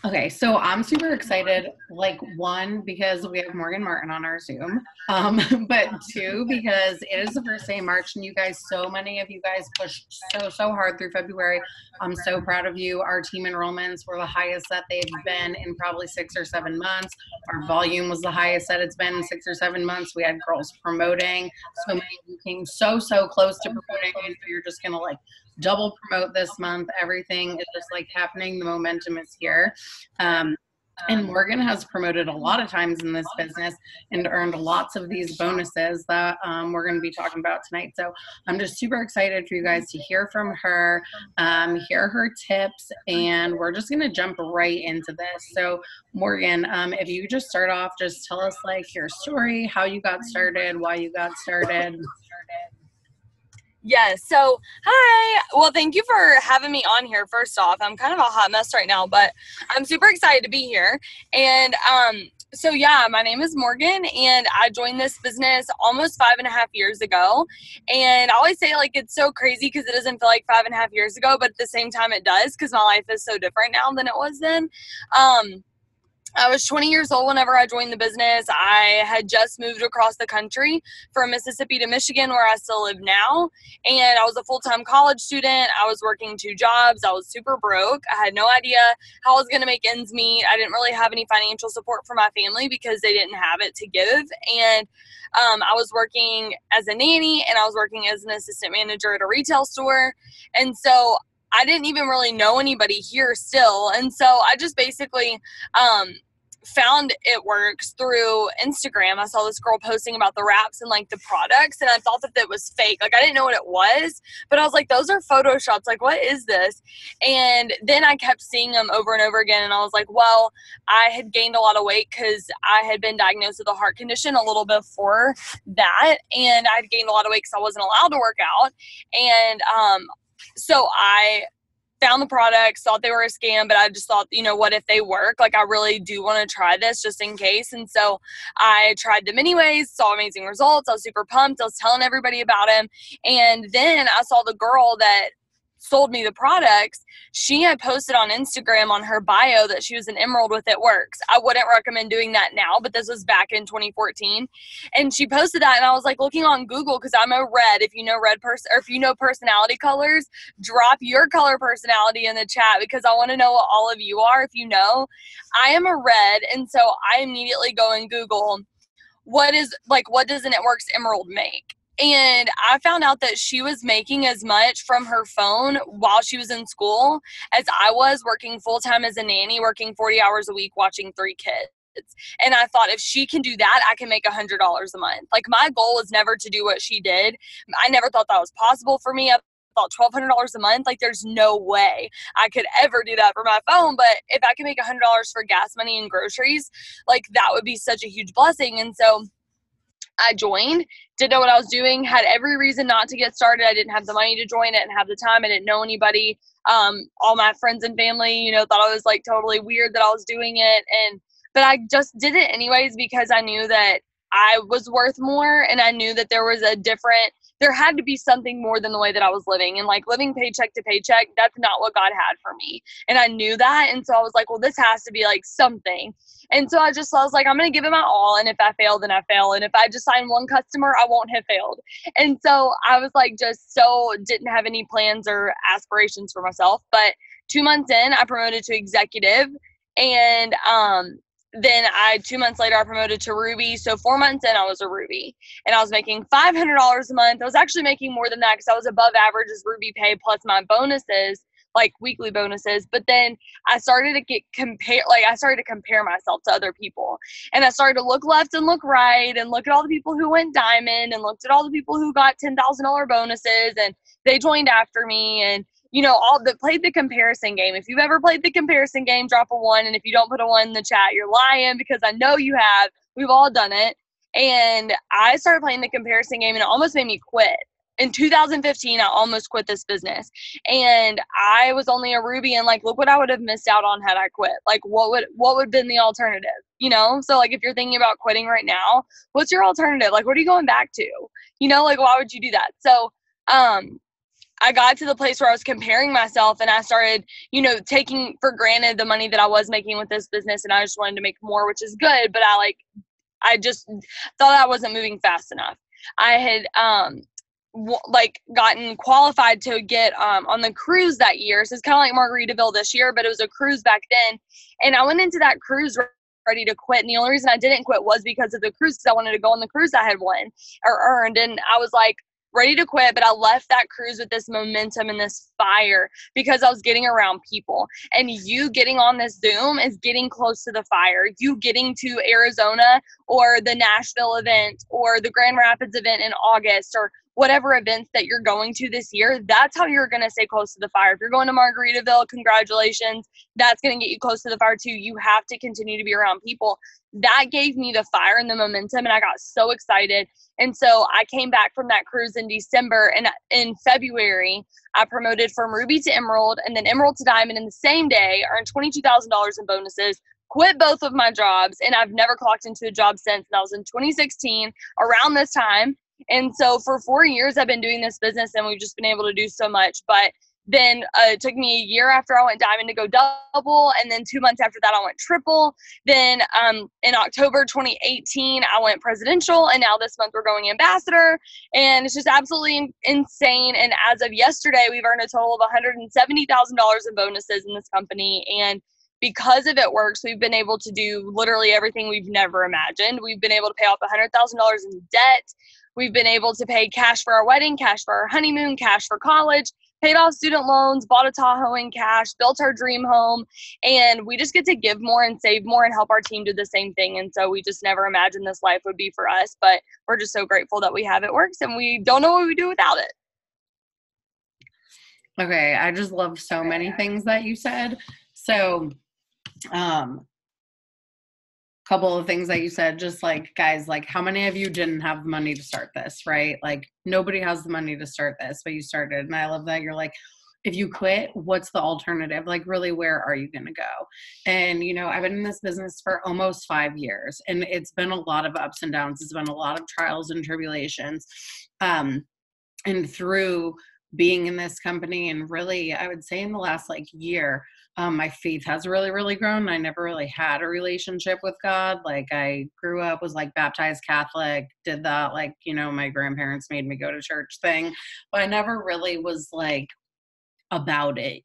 Okay, so I'm super excited. Like, one, because we have Morgan Martin on our Zoom, but two, because it is the first day of March, and you guys, so many of you guys pushed so hard through February. I'm so proud of you. Our team enrollments were the highest that they've been in probably 6 or 7 months. Our volume was the highest that it's been in 6 or 7 months. We had girls promoting. So many of you came so close to promoting, and you're just gonna like double promote this month. Everything is just like happening. The momentum is here. Um, and Morgan has promoted a lot of times in this business and earned lots of these bonuses that we're going to be talking about tonight. So I'm just super excited for you guys to hear from her, hear her tips, and we're just going to jump right into this. So Morgan, if you just start off, just tell us like your story, how you got started, why you got started. Yes. So, hi. Well, thank you for having me on here. First off, I'm kind of a hot mess right now, but I'm super excited to be here. And so yeah, my name is Morgan, and I joined this business almost 5.5 years ago. And I always say like it's so crazy because it doesn't feel like 5.5 years ago, but at the same time it does because my life is so different now than it was then. I was 20 years old whenever I joined the business. I had just moved across the country from Mississippi to Michigan, where I still live now. And I was a full-time college student. I was working 2 jobs. I was super broke. I had no idea how I was going to make ends meet. I didn't really have any financial support for my family because they didn't have it to give. And I was working as a nanny, and I was working as an assistant manager at a retail store. And so I didn't even really know anybody here still. And so I just basically found It Works through Instagram. I saw this girl posting about the wraps and like the products, and I thought that it was fake. Like I didn't know what it was, but I was like, those are photoshops. Like, what is this? And then I kept seeing them over and over again, and I was like, well, I had gained a lot of weight because I had been diagnosed with a heart condition a little before that, and I had gained a lot of weight because I wasn't allowed to work out. And so I found the products, thought they were a scam, but I just thought, what if they work? Like, I really do want to try this just in case. And so I tried them anyways, saw amazing results. I was super pumped. I was telling everybody about them. And then I saw the girl that sold me the products. She had posted on Instagram on her bio that she was an Emerald with It Works. I wouldn't recommend doing that now, but this was back in 2014. And she posted that, and I was like looking on Google because I'm a red. If you know red person, or if you know personality colors, drop your color personality in the chat because I want to know what all of you are. If you know, I am a red, and so I immediately go and Google what does an It Works Emerald make? And I found out that she was making as much from her phone while she was in school as I was working full-time as a nanny, working 40 hours a week, watching 3 kids. And I thought, if she can do that, I can make $100 a month. Like, my goal was never to do what she did. I never thought that was possible for me. I thought $1,200 a month, like, there's no way I could ever do that for my phone. But if I can make $100 for gas money and groceries, like, that would be such a huge blessing. And so I joined, didn't know what I was doing, had every reason not to get started. I didn't have the money to join it and have the time. I didn't know anybody. All my friends and family, thought I was like totally weird that I was doing it. But I just did it anyways because I knew that I was worth more, and I knew that there had to be something more than the way that I was living. And like, living paycheck to paycheck, that's not what God had for me. And I knew that. And so I was like, well, this has to be like something. And so I was like, I'm going to give it my all. And if I fail, then I fail. And if I just sign one customer, I won't have failed. And so I was like, didn't have any plans or aspirations for myself. But 2 months in, I promoted to executive. And then 2 months later, I promoted to Ruby. So 4 months in, I was a Ruby, and I was making $500 a month. I was actually making more than that because I was above average as Ruby pay plus my bonuses, like weekly bonuses. But then I started to I started to compare myself to other people, and I started to look left and look right and look at all the people who went diamond and looked at all the people who got $10,000 bonuses, and they joined after me. And all that played the comparison game. If you've ever played the comparison game, drop a 1. And if you don't put a 1 in the chat, you're lying, because I know you have. We've all done it. And I started playing the comparison game, and it almost made me quit. In 2015, I almost quit this business. And I was only a Ruby, and like, look what I would have missed out on had I quit. Like, what would have been the alternative? So like, if you're thinking about quitting right now, what's your alternative? Like, what are you going back to? Like, why would you do that? So, I got to the place where I was comparing myself, and I started, taking for granted the money that I was making with this business, and I just wanted to make more, which is good, but I just thought I wasn't moving fast enough. I had gotten qualified to get on the cruise that year. So it's kind of like Margaritaville this year, but it was a cruise back then. And I went into that cruise ready to quit. And the only reason I didn't quit was because of the cruise, because I wanted to go on the cruise I had won or earned. And I was like ready to quit, but I left that cruise with this momentum and this fire because I was getting around people. And you getting on this Zoom is getting close to the fire. You getting to Arizona or the Nashville event or the Grand Rapids event in August or whatever events that you're going to this year, that's how you're going to stay close to the fire. If you're going to Margaritaville, congratulations. That's going to get you close to the fire too. You have to continue to be around people. That gave me the fire and the momentum, and I got so excited. And so I came back from that cruise in December, and in February, I promoted from Ruby to Emerald and then Emerald to Diamond in the same day, earned $22,000 in bonuses, quit both of my jobs, and I've never clocked into a job since. That was in 2016, around this time. And so for 4 years, I've been doing this business, and we've just been able to do so much. But then it took me a year after I went diamond to go double, and then 2 months after that, I went triple. Then in October 2018, I went presidential, and now this month we're going ambassador, and it's just absolutely insane. And as of yesterday, we've earned a total of $170,000 in bonuses in this company, and because of It Works, we've been able to do literally everything we've never imagined. We've been able to pay off $100,000 in debt. We've been able to pay cash for our wedding, cash for our honeymoon, cash for college, paid off student loans, bought a Tahoe in cash, built our dream home, and we just get to give more and save more and help our team do the same thing. And so we just never imagined this life would be for us, but we're just so grateful that we have It Works, and we don't know what we do without it. Okay, I just love so many things that you said. So, couple of things that you said, just like, guys, like, how many of you didn't have the money to start this, right? Like, nobody has the money to start this, but you started. And I love that you're like, if you quit, what's the alternative? Like, really, where are you going to go? And, I've been in this business for almost 5 years, and it's been a lot of ups and downs. It's been a lot of trials and tribulations. And through being in this company, and really, I would say in the last year, my faith has really, really grown. I never really had a relationship with God. Like, I grew up, was baptized Catholic, did that, my grandparents made me go to church thing, but I never really was about it,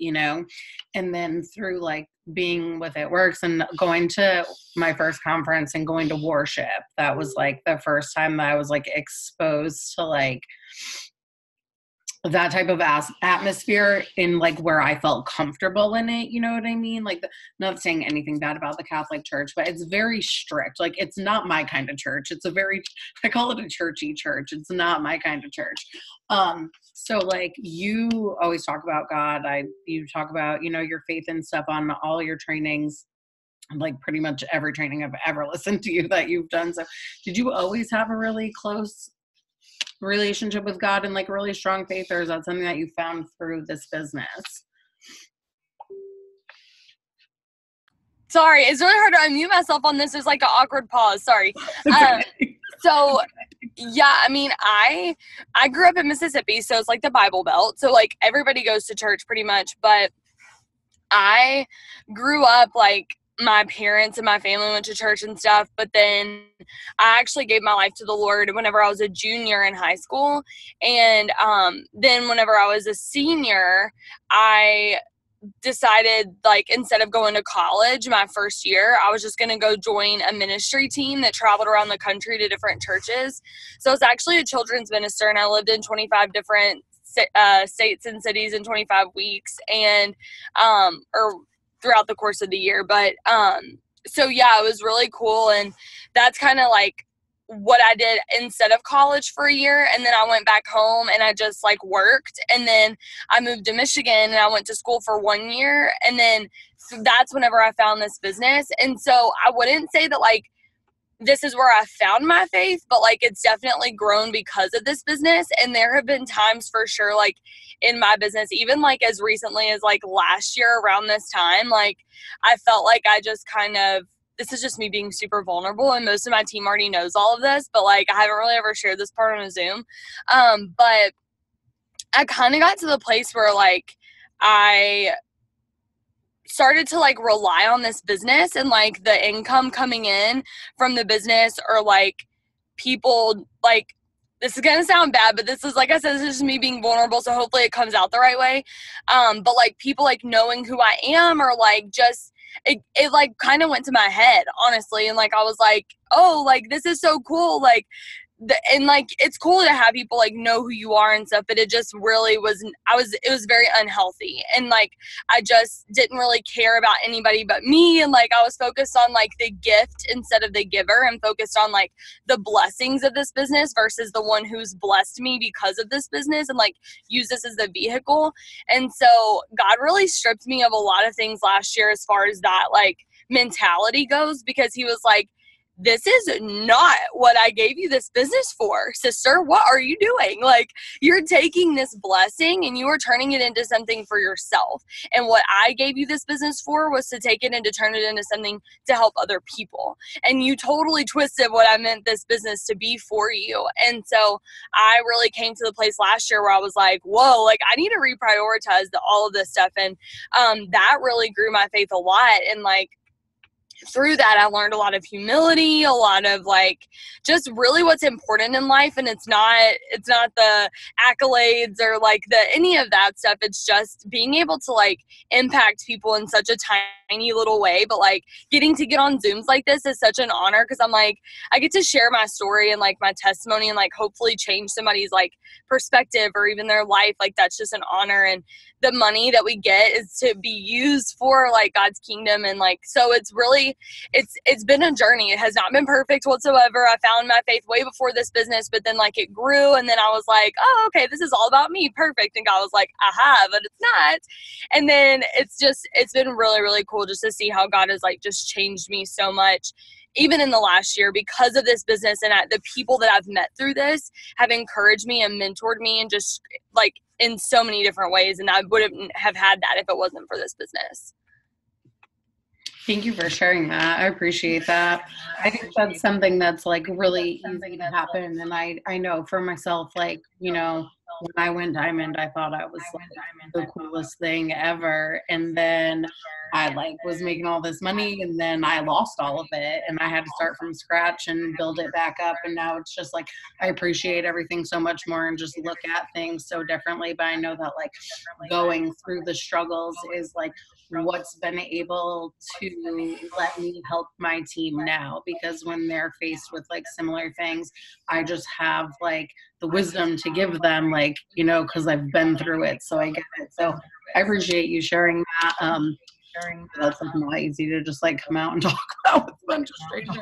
and then through being with It Works and going to my first conference and going to worship, that was the first time that I was exposed to that type of atmosphere in where I felt comfortable in it. You know what I mean? Not saying anything bad about the Catholic Church, but it's very strict. It's not my kind of church. It's I call it a churchy church. It's not my kind of church. So you always talk about God. You talk about, your faith and stuff on all your trainings, pretty much every training I've ever listened to you that you've done. So did you always have a really close relationship with God and really strong faith, or is that something that you found through this business? Sorry, it's really hard to unmute myself on this. There's an awkward pause. Sorry. So yeah, I mean, I grew up in Mississippi, so it's the Bible Belt. So everybody goes to church pretty much, but I grew up my parents and my family went to church and stuff, but then I actually gave my life to the Lord whenever I was a junior in high school. And then whenever I was a senior, I decided instead of going to college my first year, I was just going to go join a ministry team that traveled around the country to different churches. So I was actually a children's minister, and I lived in 25 different states and cities in 25 weeks, and or throughout the course of the year. But so yeah, it was really cool, and that's kind of what I did instead of college for a year. And then I went back home and I just worked, and then I moved to Michigan and I went to school for 1 year, and then that's whenever I found this business. And so I wouldn't say that this is where I found my faith, but it's definitely grown because of this business. And there have been times for sure, in my business, even as recently as last year around this time, I felt I just kind of, this is just me being super vulnerable, and most of my team already knows all of this, but I haven't really ever shared this part on a Zoom. But I kind of got to the place where like I started to like rely on this business and like the income coming in from the business, or like people like, this is gonna sound bad, but this is, like I said, this is just me being vulnerable, so hopefully it comes out the right way. But like people like knowing who I am, or like just it like kind of went to my head, honestly, and like I was like, oh, like this is so cool, like and like it's cool to have people like know who you are and stuff, but it just really wasn't, it was very unhealthy, and like I just didn't really care about anybody but me, and like I was focused on like the gift instead of the giver, and focused on like the blessings of this business versus the one who's blessed me because of this business, and like use this as the vehicle. And so God really stripped me of a lot of things last year as far as that like mentality goes, because he was like, this is not what I gave you this business for, sister. What are you doing? Like, you're taking this blessing and you are turning it into something for yourself. And what I gave you this business for was to take it and to turn it into something to help other people. And you totally twisted what I meant this business to be for you. And so I really came to the place last year where I was like, whoa, like I need to reprioritize all of this stuff. And that really grew my faith a lot. And like, through that, I learned a lot of humility, a lot of like just really what's important in life. And it's not the accolades or like the any of that stuff. It's just being able to like impact people in such a tiny little way. But like getting to get on Zooms like this is such an honor, because I'm like, I get to share my story and like my testimony and like hopefully change somebody's like perspective or even their life. Like that's just an honor. And the money that we get is to be used for like God's kingdom. And like, so it's really, it's been a journey. It has not been perfect whatsoever. I found my faith way before this business, but then like it grew, and then I was like, oh, okay, this is all about me. Perfect. And God was like, aha, but it's not. And then it's been really, really cool just to see how God has like just changed me so much, even in the last year, because of this business. And the people that I've met through this have encouraged me and mentored me, and just like in so many different ways. And I wouldn't have had that if it wasn't for this business. Thank you for sharing that. I appreciate that. I think that's something that's like really easy to happen. And I know for myself, like, you know, when I went diamond, I thought I was like the coolest thing ever. And then I like was making all this money, and then I lost all of it, and I had to start from scratch and build it back up. And now it's just like, I appreciate everything so much more and just look at things so differently. But I know that like going through the struggles is like what's been able to let me help my team now, because when they're faced with like similar things, I just have like the wisdom to give them, like, you know, because I've been through it, so I get it. So I appreciate you sharing that. That's like not easy to just like come out and talk about with a bunch of strangers.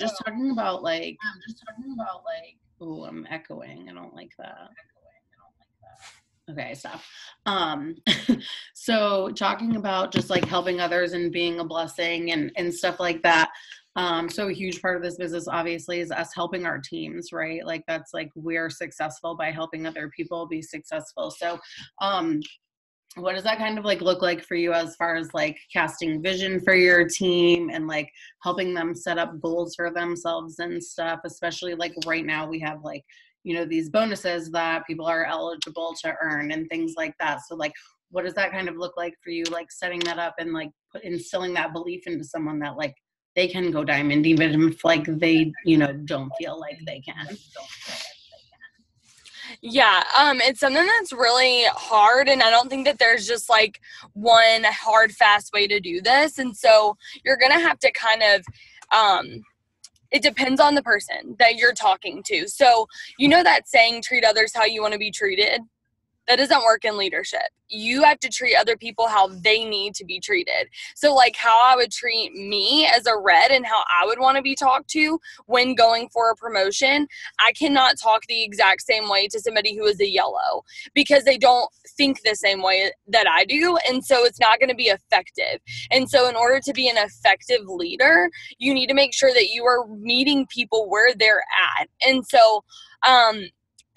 Just talking about like, oh, I'm echoing. I don't like that. Okay, stop. So talking about just like helping others and being a blessing and stuff like that. So a huge part of this business obviously is us helping our teams, right? Like that's like we're successful by helping other people be successful. So what does that kind of like look like for you as far as like casting vision for your team and like helping them set up goals for themselves and stuff, especially like right now we have like, you know, these bonuses that people are eligible to earn and things like that. So like, what does that kind of look like for you? Like setting that up and like instilling that belief into someone that like they can go diamond, even if like they, you know, don't feel like they can. Yeah, it's something that's really hard, and I don't think that there's just like one hard, fast way to do this. And so you're gonna have to kind of, it depends on the person that you're talking to. So you know that saying, treat others how you want to be treated? That doesn't work in leadership. You have to treat other people how they need to be treated. So like how I would treat me as a red and how I would want to be talked to when going for a promotion, I cannot talk the exact same way to somebody who is a yellow, because they don't think the same way that I do. And so it's not going to be effective. And so in order to be an effective leader, you need to make sure that you are meeting people where they're at. And so,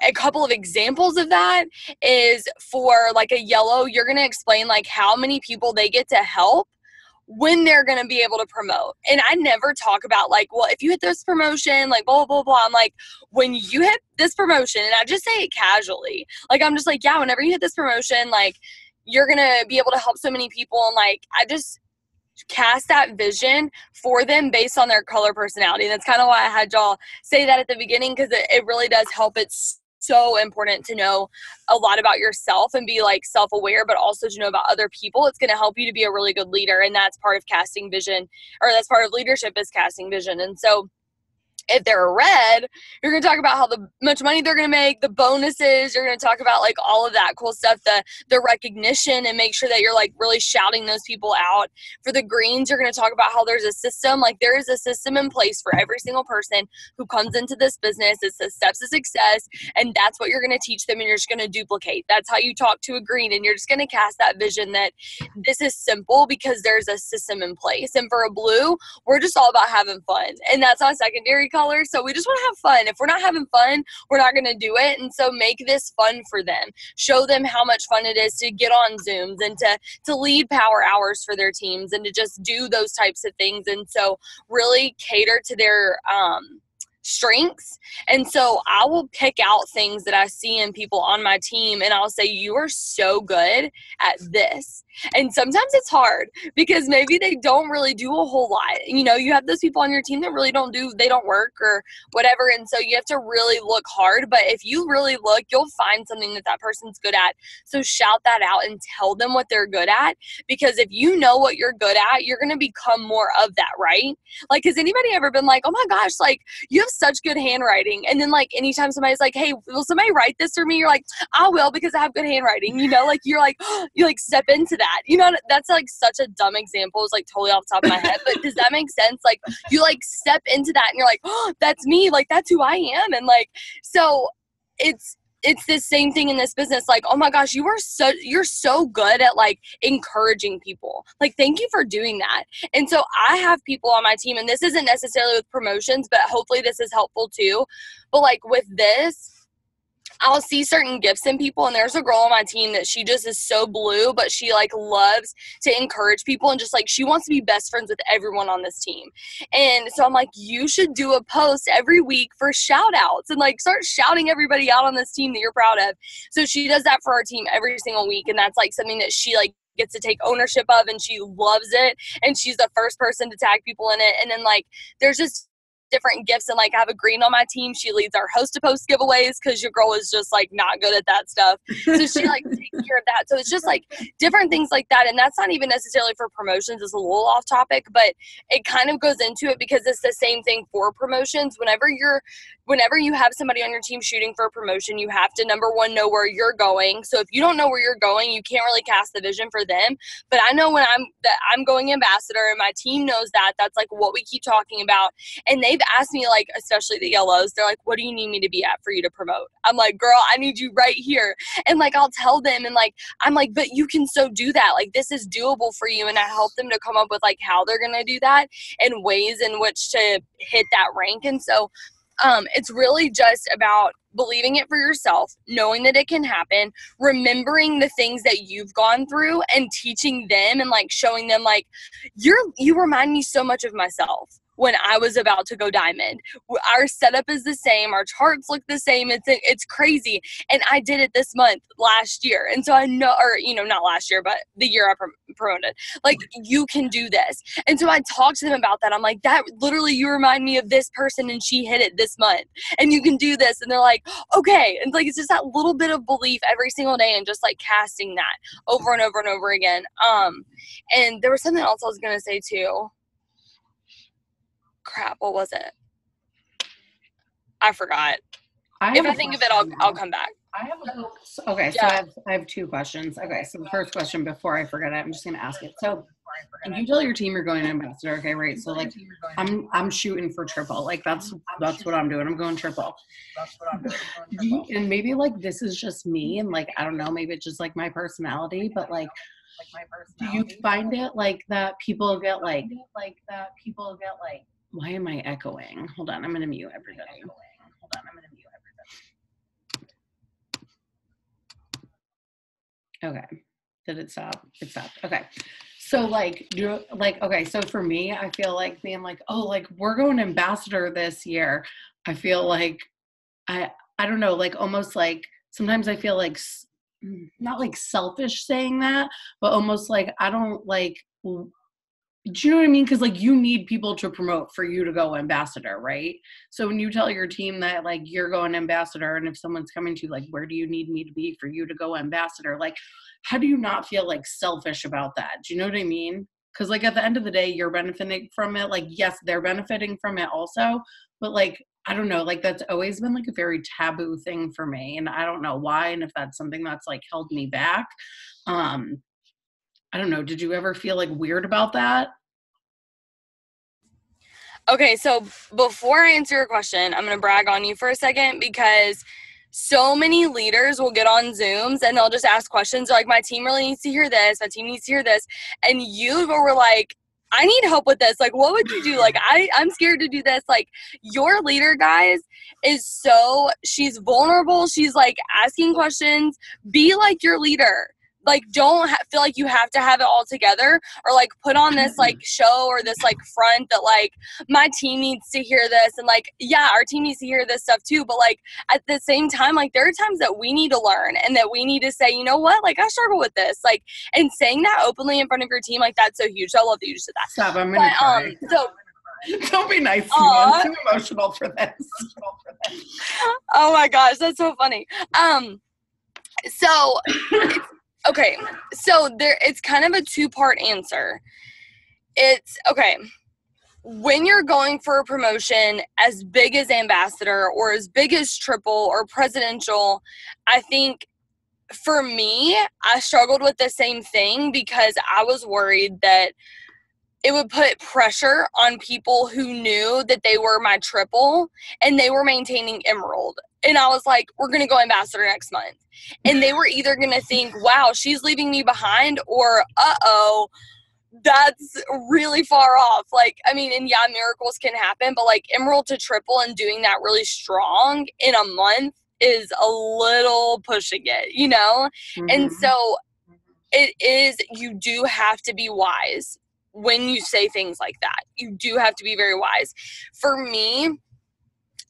a couple of examples of that is for like a yellow, you're going to explain like how many people they get to help when they're going to be able to promote. And I never talk about like, well, if you hit this promotion, like blah, blah, blah. I'm like, when you hit this promotion, and I just say it casually, like, I'm just like, yeah, whenever you hit this promotion, like, you're going to be able to help so many people. And like, I just cast that vision for them based on their color personality. And that's kind of why I had y'all say that at the beginning, because it really does help. It's so important to know a lot about yourself and be like self-aware, but also to know about other people. It's going to help you to be a really good leader. And that's part of casting vision, or that's part of leadership, is casting vision. And so if they're a red, you're going to talk about how much money they're going to make, the bonuses. You're going to talk about like all of that cool stuff, the recognition, and make sure that you're like really shouting those people out. For the greens, you're going to talk about how there's a system. Like, there is a system in place for every single person who comes into this business. It's the steps to success, and that's what you're going to teach them, and you're just going to duplicate. That's how you talk to a green, and you're just going to cast that vision that this is simple because there's a system in place. And for a blue, we're just all about having fun, and that's our secondary color. So we just want to have fun. If we're not having fun, we're not going to do it. And so make this fun for them. Show them how much fun it is to get on Zooms and to lead power hours for their teams and to just do those types of things. And so really cater to their strengths. And so I will pick out things that I see in people on my team, and I'll say, you are so good at this. And sometimes it's hard because maybe they don't really do a whole lot. You know, you have those people on your team that really they don't work or whatever. And so you have to really look hard. But if you really look, you'll find something that person's good at. So shout that out and tell them what they're good at. Because if you know what you're good at, you're going to become more of that, right? Like, has anybody ever been like, oh my gosh, like, you have such good handwriting? And then like anytime somebody's like, hey, will somebody write this for me? You're like, I will, because I have good handwriting. You know, like, you're like, you like step into that. You know, that's like such a dumb example. It's like totally off the top of my head, but does that make sense? Like, you like step into that and you're like, oh, that's me. Like, that's who I am. And like, so it's the same thing in this business. Like, oh my gosh, you're so good at like encouraging people. Like, thank you for doing that. And so I have people on my team, and this isn't necessarily with promotions, but hopefully this is helpful too. But like with this, I'll see certain gifts in people, and there's a girl on my team that she just is so blue, but she like loves to encourage people, and just like she wants to be best friends with everyone on this team. And so I'm like, you should do a post every week for shout outs and like start shouting everybody out on this team that you're proud of. So she does that for our team every single week, and that's like something that she like gets to take ownership of, and she loves it, and she's the first person to tag people in it. And then like there's just different gifts, and like I have a green on my team. She leads our host to post giveaways because your girl is just like not good at that stuff. So she like takes care of that. So it's just like different things like that. And that's not even necessarily for promotions. It's a little off topic, but it kind of goes into it because it's the same thing for promotions. Whenever you have somebody on your team shooting for a promotion, you have to, number one, know where you're going. So if you don't know where you're going, you can't really cast the vision for them. But I know when I'm going ambassador, and my team knows that. That's like what we keep talking about. And they've asked me, like, especially the yellows, they're like, what do you need me to be at for you to promote? I'm like, girl, I need you right here. And like, I'll tell them, and like, I'm like, but you can so do that. Like, this is doable for you. And I help them to come up with like how they're going to do that and ways in which to hit that rank. And so it's really just about believing it for yourself, knowing that it can happen, remembering the things that you've gone through, and teaching them and like showing them like, you remind me so much of myself when I was about to go diamond. Our setup is the same. Our charts look the same. It's crazy. And I did it this month last year. And so I know, or, you know, not last year, but the year I promoted, like, you can do this. And so I talked to them about that. I'm like, that literally, you remind me of this person, and she hit it this month, and you can do this. And they're like, okay. And like, it's just that little bit of belief every single day, and just like casting that over and over and over again. And there was something else I was going to say too. Crap, what was it? I forgot. If I think of it, I'll come back. Okay, so I have two questions. Okay, so the first question, before I forget it, I'm just gonna ask it. So if you tell your team you're going to ambassador, okay, right? So like I'm shooting for triple. Like that's what I'm doing. I'm going triple. And maybe like this is just me, and like I don't know, maybe it's just like my personality, but like do you find it like that people get like why am I echoing? Hold on, I'm gonna mute everybody. Okay. Did it stop? It stopped. Okay. So like, okay, so for me, I feel like being like, oh, like we're going ambassador this year. I feel like I don't know, like almost like sometimes I feel like not like selfish saying that, but almost like I don't like, do you know what I mean? Because like you need people to promote for you to go ambassador, right? So when you tell your team that like you're going ambassador, and if someone's coming to you like, where do you need me to be for you to go ambassador? Like, how do you not feel like selfish about that? Do you know what I mean? Because like at the end of the day, you're benefiting from it. Like, yes, they're benefiting from it also, but like I don't know, like that's always been like a very taboo thing for me, and I don't know why, and if that's something that's like held me back. I don't know. Did you ever feel like weird about that? Okay, so before I answer your question, I'm going to brag on you for a second because so many leaders will get on Zooms and they'll just ask questions like, my team really needs to hear this, my team needs to hear this. And you were like, I need help with this. Like, what would you do? Like, I'm scared to do this. Like, your leader, guys, she's vulnerable. She's like asking questions. Be like your leader. Like, don't feel like you have to have it all together or like put on this like show or this like front that like my team needs to hear this. And like, yeah, our team needs to hear this stuff too. But like at the same time, like there are times that we need to learn and that we need to say, you know what, like I struggle with this. Like, and saying that openly in front of your team, like that's so huge. I love that you just said that. Stop, I'm gonna cry. So don't be nice to me. I'm too emotional for this. Oh my gosh, that's so funny. So okay, so it's kind of a two-part answer. It's, okay, when you're going for a promotion as big as ambassador or as big as triple or presidential, I think for me, I struggled with the same thing because I was worried that it would put pressure on people who knew that they were my triple and they were maintaining emerald. And I was like, we're going to go ambassador next month. And they were either going to think, wow, she's leaving me behind, or, uh-oh, that's really far off. Like, I mean, and yeah, miracles can happen, but like emerald to triple and doing that really strong in a month is a little pushing it, you know? Mm-hmm. And so you do have to be wise when you say things like that. You do have to be very wise. For me,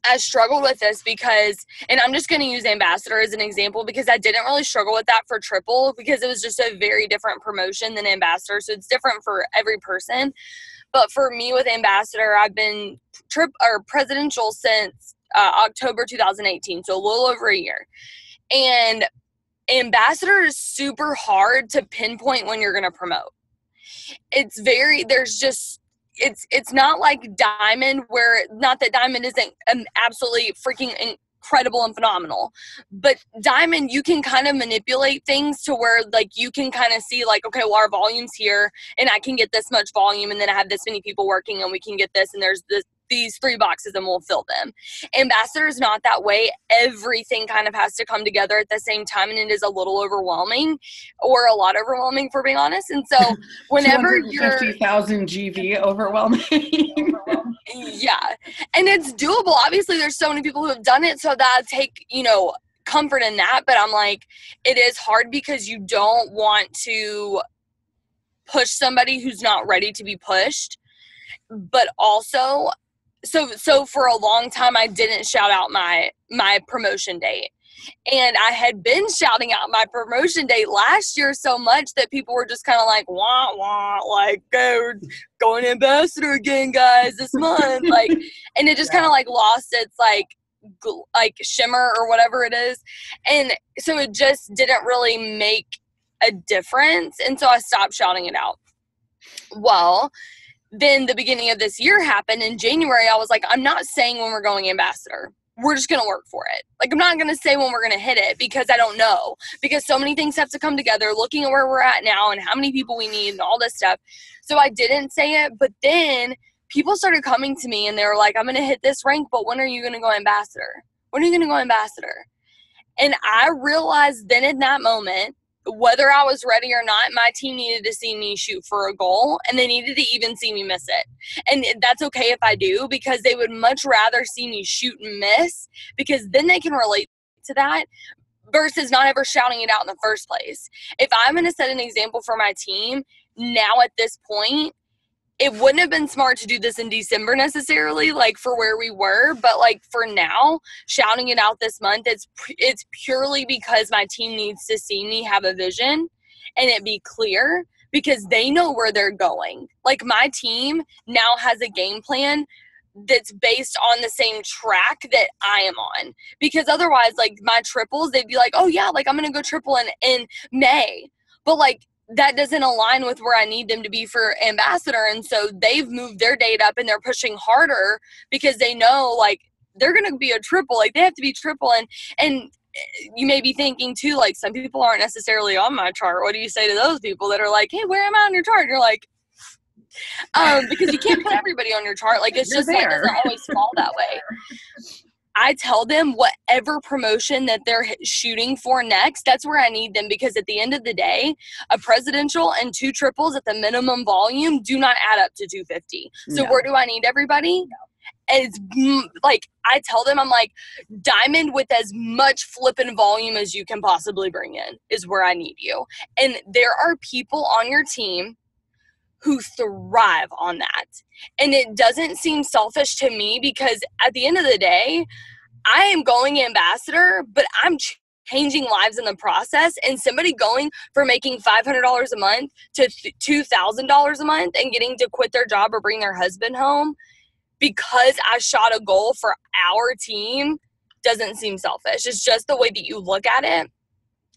I struggled with this because, and I'm just going to use ambassador as an example because I didn't really struggle with that for triple because it was just a very different promotion than ambassador. So it's different for every person. But for me with ambassador, I've been presidential since October 2018. So a little over a year. And ambassador is super hard to pinpoint when you're going to promote. It's not like diamond, where, not that diamond isn't absolutely freaking incredible and phenomenal, but diamond, you can kind of manipulate things to where like you can kind of see like, okay, well, our volume's here and I can get this much volume and then I have this many people working and we can get this and there's these 3 boxes and we'll fill them. Ambassador is not that way. Everything kind of has to come together at the same time, and it is a little overwhelming, or a lot overwhelming, for being honest. And so whenever you're 50,000 GV overwhelming. Yeah. And it's doable. Obviously there's so many people who have done it, so that I take, comfort in that. But I'm like, it is hard because you don't want to push somebody who's not ready to be pushed. But also, so for a long time, I didn't shout out my promotion date. And I had been shouting out my promotion date last year so much that people were just kind of like, wah, wah, like, going ambassador again, guys, this month. Like, and it just kind of like lost its like shimmer or whatever it is. And so it just didn't really make a difference. And so I stopped shouting it out. Well, then the beginning of this year happened in January. I was like, I'm not saying when we're going ambassador. We're just going to work for it. Like, I'm not going to say when we're going to hit it because I don't know. Because so many things have to come together, looking at where we're at now and how many people we need and all this stuff. So I didn't say it. But then people started coming to me and they were like, I'm going to hit this rank, but when are you going to go ambassador? When are you going to go ambassador? And I realized then in that moment, whether I was ready or not, my team needed to see me shoot for a goal, and they needed to even see me miss it. And that's okay if I do, because they would much rather see me shoot and miss, because then they can relate to that versus not ever shouting it out in the first place. If I'm going to set an example for my team, now at this point, it wouldn't have been smart to do this in December necessarily, like for where we were, but like for now, shouting it out this month, it's purely because my team needs to see me have a vision and it be clear, because they know where they're going. Like my team now has a game plan that's based on the same track that I am on, because otherwise, like my triples, they'd be like, oh yeah, like I'm gonna go triple in May, but like that doesn't align with where I need them to be for ambassador. And so they've moved their date up and they're pushing harder because they know like they're going to be a triple, like they have to be triple. And you may be thinking too, like some people aren't necessarily on my chart. What do you say to those people that are like, hey, where am I on your chart? And you're like, because you can't put everybody on your chart. Like it's just like, it doesn't always fall that way. I tell them whatever promotion that they're shooting for next, that's where I need them, because at the end of the day, a presidential and 2 triples at the minimum volume do not add up to 250. So where do I need everybody? It's like, I tell them, I'm like, diamond with as much flipping volume as you can possibly bring in is where I need you. And there are people on your team who thrive on that. And it doesn't seem selfish to me, because at the end of the day, I am going ambassador, but I'm changing lives in the process. And somebody going for making $500 a month to $2,000 a month and getting to quit their job or bring their husband home because I shot a goal for our team doesn't seem selfish. It's just the way that you look at it.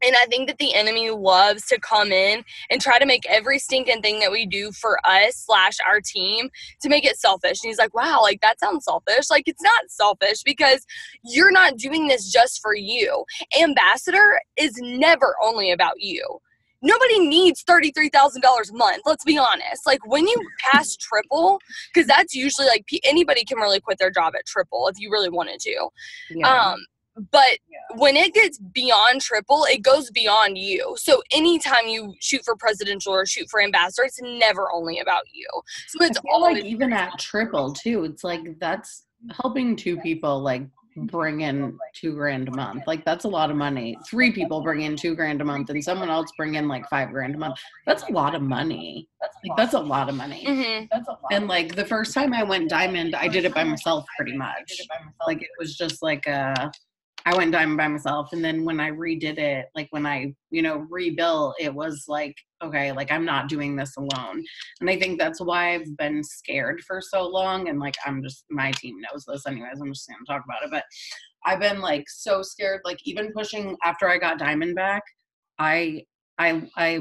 And I think that the enemy loves to come in and try to make every stinking thing that we do for us / our team to make it selfish. And he's like, wow, like that sounds selfish. Like it's not selfish, because you're not doing this just for you. Ambassador is never only about you. Nobody needs $33,000 a month. Let's be honest. Like when you pass triple, because that's usually like anybody can really quit their job at triple if you really wanted to. Yeah. But when it gets beyond triple, it goes beyond you. So anytime you shoot for presidential or shoot for ambassador, it's never only about you. So it's all like even at triple too, it's like that's helping 2 people like bring in $2,000 a month. Like that's a lot of money. 3 people bring in $2,000 a month and someone else bring in like $5,000 a month. That's a lot of money. Like that's a lot of money. Mm-hmm. And like the first time I went diamond, I did it by myself pretty much. Like it was just like I went diamond by myself. And then when I redid it, like when I, rebuilt, it was like, okay, like I'm not doing this alone. And I think that's why I've been scared for so long. And like, my team knows this anyways. I'm just going to talk about it. But I've been like so scared, like even pushing after I got diamond back, I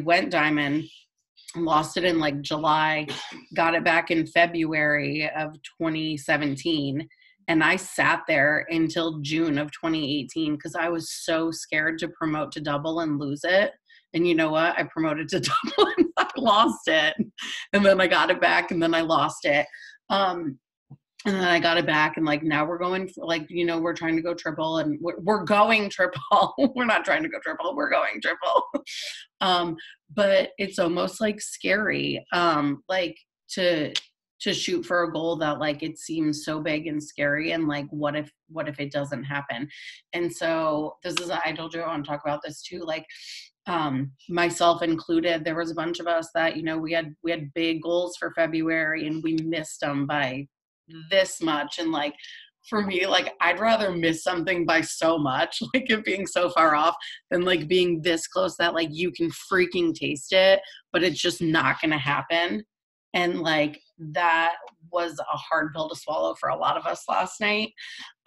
went diamond, lost it in like July, got it back in February of 2017. And I sat there until June of 2018 because I was so scared to promote to double and lose it. And you know what? I promoted to double and I lost it. And then I got it back and then I lost it. And then I got it back and like now we're going for, like, we're trying to go triple and we're going triple. We're not trying to go triple. We're going triple. But it's almost like scary. Like to shoot for a goal that like it seems so big and scary, and like what if it doesn't happen. And so I told you I want to talk about this too, like myself included. There was a bunch of us that we had big goals for February and we missed them by this much. And like for me, like I'd rather miss something by so much, like it being so far off, than like being this close that like you can freaking taste it but it's just not gonna happen. And like that was a hard pill to swallow for a lot of us last night.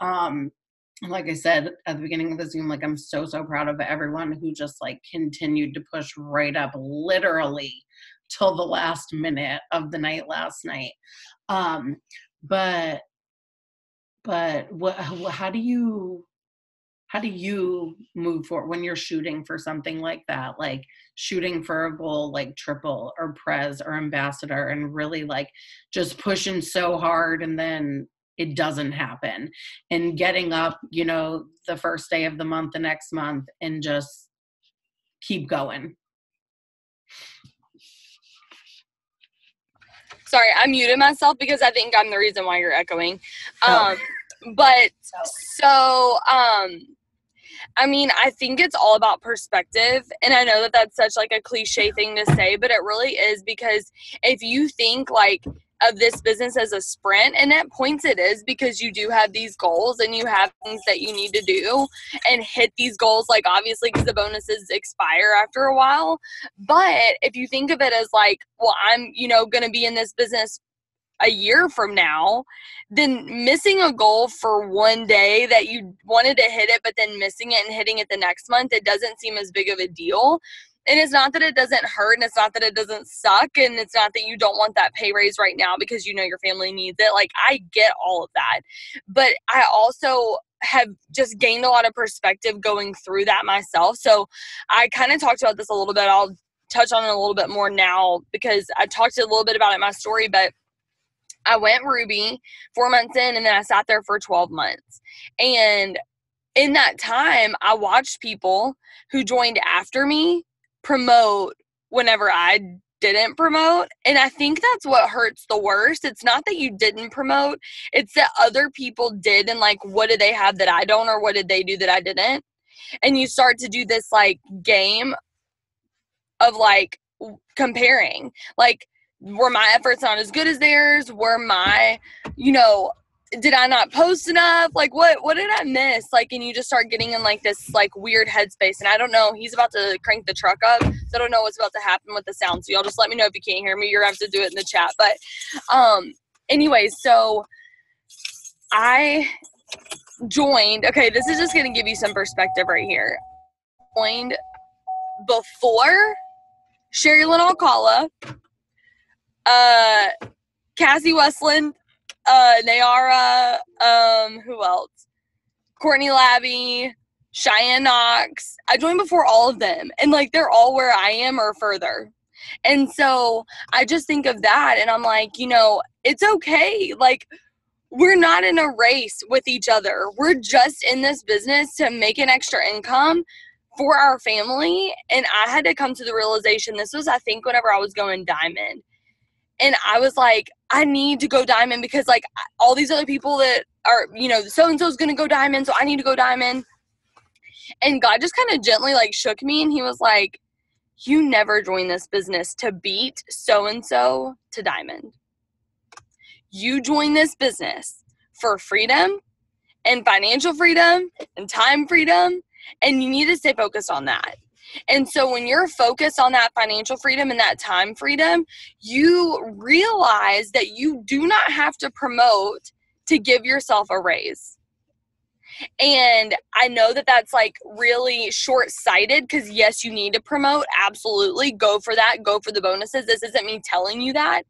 Like I said at the beginning of the Zoom, like I'm so proud of everyone who just like continued to push right up literally till the last minute of the night last night. But how do you move forward when you're shooting for something like that, like shooting for a goal like triple or prez or ambassador and really like just pushing so hard and then it doesn't happen, and getting up, the first day of the month, the next month, and just keep going? Sorry, I muted myself because I think I'm the reason why you're echoing. But so I mean, I think it's all about perspective. And I know that that's such like a cliche thing to say, but it really is, because if you think like of this business as a sprint, and at points it is, because you do have these goals and you have things that you need to do and hit these goals, like obviously because the bonuses expire after a while. But if you think of it as like, well, I'm, going to be in this business a year from now, then missing a goal for one day that you wanted to hit it, but then missing it and hitting it the next month, it doesn't seem as big of a deal. And it's not that it doesn't hurt, and it's not that it doesn't suck, and it's not that you don't want that pay raise right now because your family needs it. Like, I get all of that. But I also have just gained a lot of perspective going through that myself. So I kind of talked about this a little bit. I'll touch on it a little bit more now because I talked a little bit about it in my story, but I went Ruby 4 months in, and then I sat there for 12 months. And in that time, I watched people who joined after me promote whenever I didn't promote. And I think that's what hurts the worst. It's not that you didn't promote. It's that other people did. And like, what did they have that I don't, or what did they do that I didn't? And you start to do this like game of like comparing, like, were my efforts not as good as theirs? Were my, did I not post enough? Like, what did I miss? Like, and you just start getting in like this like weird headspace. And I don't know, he's about to crank the truck up, so I don't know what's about to happen with the sound. So y'all just let me know if you can't hear me. You're gonna have to do it in the chat. But anyways, so I joined. Okay, this is just gonna give you some perspective right here. Joined before Sherry Lynn Alcala, Cassie Westland, Nayara, who else? Courtney Labby, Cheyenne Knox. I joined before all of them, and like, they're all where I am or further. And so I just think of that, and I'm like, it's okay. Like, we're not in a race with each other. We're just in this business to make an extra income for our family. And I had to come to the realization, this was, I think, whenever I was going diamond. And I was like, I need to go diamond because like all these other people that are, so-and-so is going to go diamond, so I need to go diamond. And God just kind of gently like shook me, and he was like, you never joined this business to beat so-and-so to diamond. You joined this business for freedom and financial freedom and time freedom, and you need to stay focused on that. And so when you're focused on that financial freedom and that time freedom, you realize that you do not have to promote to give yourself a raise. And I know that that's like really short-sighted, because yes, you need to promote. Absolutely. Go for that. Go for the bonuses. This isn't me telling you that,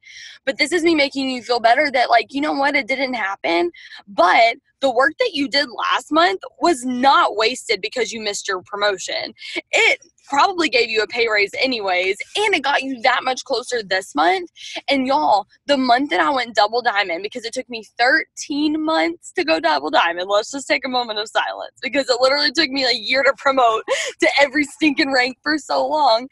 but this is me making you feel better that like, you know what? It didn't happen, but the work that you did last month was not wasted because you missed your promotion. It probably gave you a pay raise anyways, and it got you that much closer this month. And y'all, the month that I went double diamond, because it took me 13 months to go double diamond, let's just take a moment of silence, because it literally took me a year to promote to every stinking rank for so long.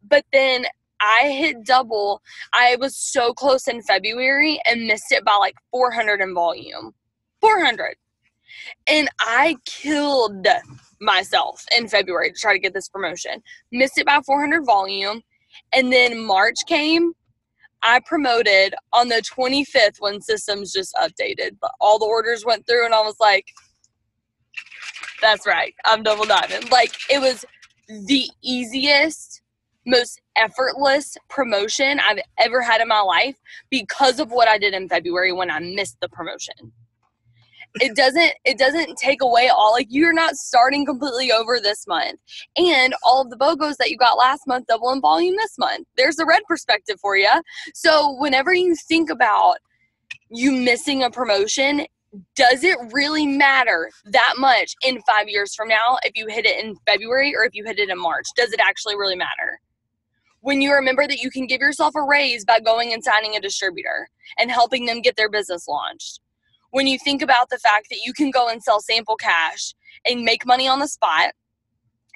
But then I hit double. I was so close in February and missed it by like 400 in volume. 400. And I killed myself in February to try to get this promotion. Missed it by 400 volume. And then March came. I promoted on the 25th when systems just updated. But all the orders went through, and I was like, that's right, I'm double diamond. Like, it was the easiest, most effortless promotion I've ever had in my life because of what I did in February when I missed the promotion. It doesn't take away all, like, you're not starting completely over this month. And all of the BOGOs that you got last month double in volume this month. There's the red perspective for you. So whenever you think about you missing a promotion, does it really matter that much in 5 years from now if you hit it in February or if you hit it in March? Does it actually really matter? When you remember that you can give yourself a raise by going and signing a distributor and helping them get their business launched. When you think about the fact that you can go and sell sample cash and make money on the spot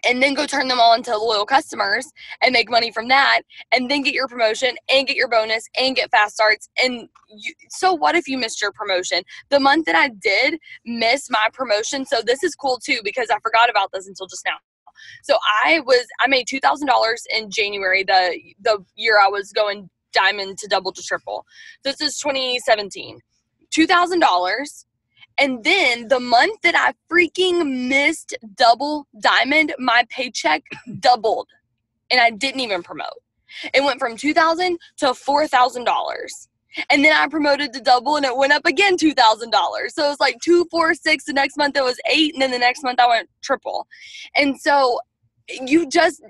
and then go turn them all into loyal customers and make money from that, and then get your promotion and get your bonus and get fast starts. And so what if you missed your promotion? The month that I did miss my promotion, so this is cool too, because I forgot about this until just now. So I made $2,000 in January, the year I was going diamond to double to triple. This is 2017. $2,000. And then the month that I freaking missed double diamond, my paycheck doubled. And I didn't even promote. It went from $2,000 to $4,000. And then I promoted to double, and it went up again $2,000. So it was like 2, 4, 6. The next month it was 8, and then the next month I went triple. And so you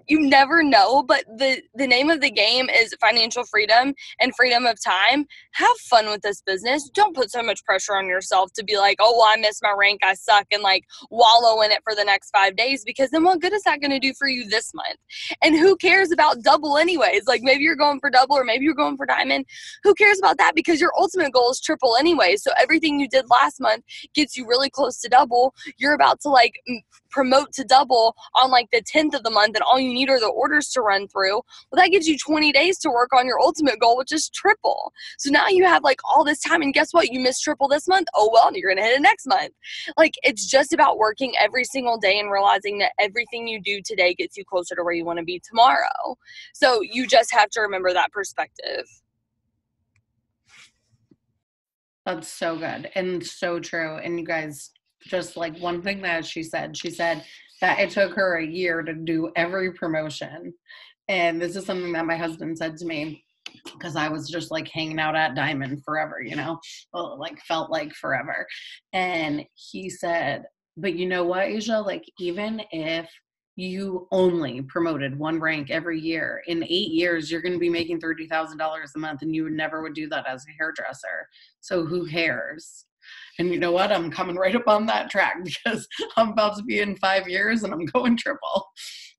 never know, but the name of the game is financial freedom and freedom of time. Have fun with this business. Don't put so much pressure on yourself to be like, oh, well, I missed my rank, I suck, and like wallow in it for the next 5 days, because then what good is that going to do for you this month? And who cares about double anyways? Like, maybe you're going for double, or maybe you're going for diamond. Who cares about that? Because your ultimate goal is triple anyway. So everything you did last month gets you really close to double. You're about to like promote to double on like the 10th of the month, and all you need are the orders to run through. Well, that gives you 20 days to work on your ultimate goal, which is triple. So now you have like all this time, and guess what? You missed triple this month. Oh, well, you're going to hit it next month. Like, it's just about working every single day and realizing that everything you do today gets you closer to where you want to be tomorrow. So you just have to remember that perspective. That's so good and so true. And you guys, just like one thing that she said that it took her a year to do every promotion. And this is something that my husband said to me, because I was just like hanging out at Diamond forever, well, like felt like forever. And he said, but you know what, Asia, like even if you only promoted one rank every year, in 8 years, you're going to be making $30,000 a month, and you would do that as a hairdresser. So who cares? And you know what? I'm coming right up on that track, because I'm about to be in 5 years and I'm going triple.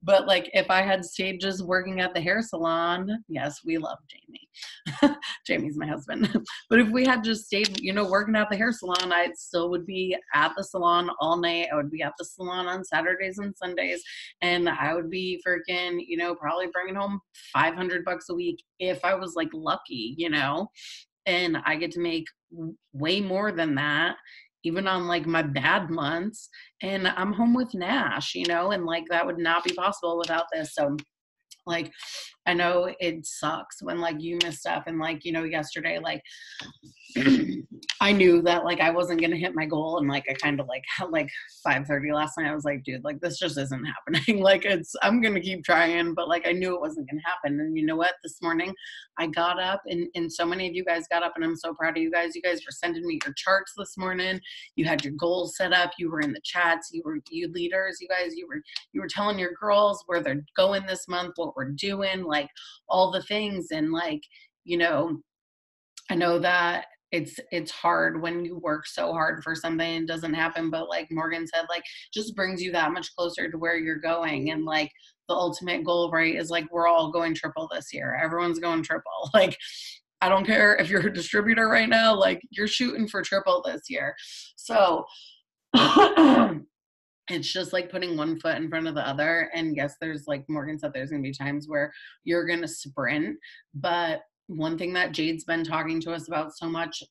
But like, if I had stayed just working at the hair salon, yes, we love Jamie. Jamie's my husband. But if we had just stayed, working at the hair salon, I still would be at the salon all night. I would be at the salon on Saturdays and Sundays. And I would be freaking, probably bringing home $500 a week if I was like lucky, and I get to make way more than that, even on like my bad months. And I'm home with Nash, and like that would not be possible without this. So like, I know it sucks when like you miss stuff, and like, yesterday, like I knew that like I wasn't going to hit my goal. And like, I kind of like had like 5:30 last night. I was like, dude, like this just isn't happening. Like I'm going to keep trying, but like I knew it wasn't going to happen. And you know what, this morning I got up, and so many of you guys got up, and I'm so proud of you guys. You guys were sending me your charts this morning. You had your goals set up. You were in the chats. You leaders, you guys, you were telling your girls where they're going this month, what we're doing, like all the things. And like, I know that it's hard when you work so hard for something and it doesn't happen, but like Morgan said, like just brings you that much closer to where you're going. And like the ultimate goal, right, is like we're all going triple this year. Everyone's going triple. Like, I don't care if you're a distributor right now, like you're shooting for triple this year. So it's just like putting one foot in front of the other. And yes, there's, like Morgan said, there's going to be times where you're going to sprint. But one thing that Jade's been talking to us about so much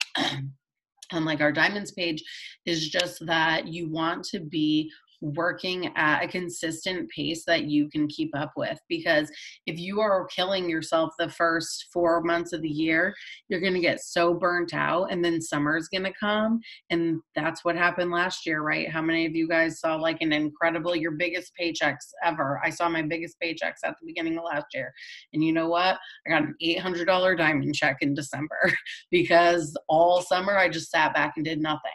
on like our diamonds page is just that you want to be working at a consistent pace that you can keep up with. Because if you are killing yourself the first 4 months of the year, you're going to get so burnt out, and then summer's going to come. And that's what happened last year, right? How many of you guys saw like your biggest paychecks ever? I saw my biggest paychecks at the beginning of last year. And you know what? I got an $800 diamond check in December because all summer I just sat back and did nothing.